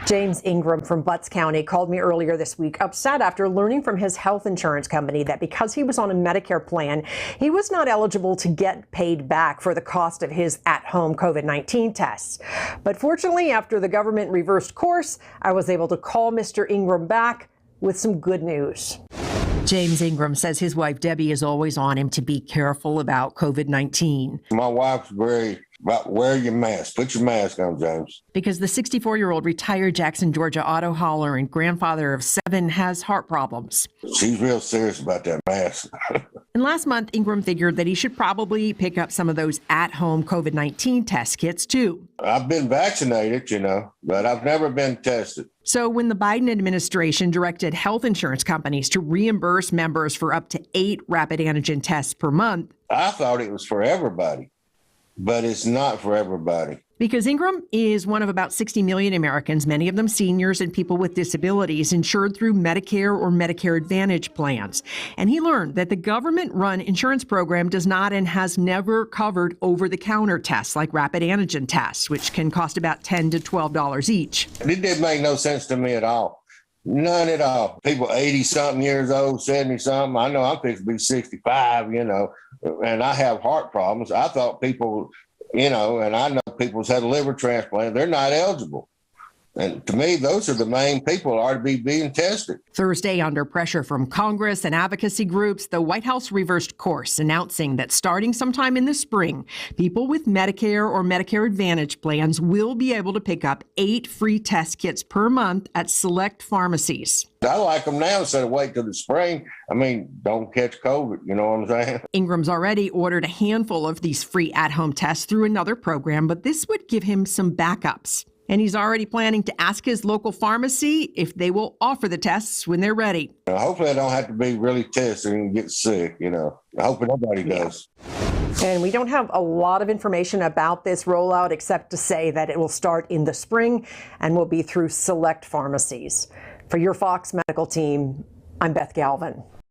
James Ingram from Butts County called me earlier this week upset after learning from his health insurance company that because he was on a Medicare plan, he was not eligible to get paid back for the cost of his at-home COVID-19 tests. But fortunately, after the government reversed course, I was able to call Mr. Ingram back with some good news. James Ingram says his wife Debbie is always on him to be careful about COVID-19. My wife's very about wear your mask. Put your mask on, James. Because the 64-year-old retired Jackson, Georgia auto hauler and grandfather of 7 has heart problems. She's real serious about that mask. And last month, Ingram figured that he should probably pick up some of those at-home COVID-19 test kits, too. I've been vaccinated, but I've never been tested. So when the Biden administration directed health insurance companies to reimburse members for up to 8 rapid antigen tests per month, I thought it was for everybody, but it's not for everybody. Because Ingram is one of about 60 million Americans, many of them seniors and people with disabilities, insured through Medicare or Medicare Advantage plans. And he learned that the government-run insurance program does not and has never covered over-the-counter tests like rapid antigen tests, which can cost about $10 to $12 each. It didn't make no sense to me at all. None at all. People 80-something years old, 70-something. I know I'm fixing to be 65, and I have heart problems. I thought people, and I know people's had a liver transplant. They're not eligible. And to me, those are the main people are to be being tested. Thursday, under pressure from Congress and advocacy groups, the White House reversed course, announcing that starting sometime in the spring, people with Medicare or Medicare Advantage plans will be able to pick up 8 free test kits per month at select pharmacies. I like them now instead of wait till the spring. Don't catch COVID, you know what I'm saying? Ingram's already ordered a handful of these free at-home tests through another program, but this would give him some backups. And he's already planning to ask his local pharmacy if they will offer the tests when they're ready. Hopefully I don't have to be really tested and get sick, I hope nobody does. And we don't have a lot of information about this rollout except to say that it will start in the spring and will be through select pharmacies. For your Fox Medical team, I'm Beth Galvin.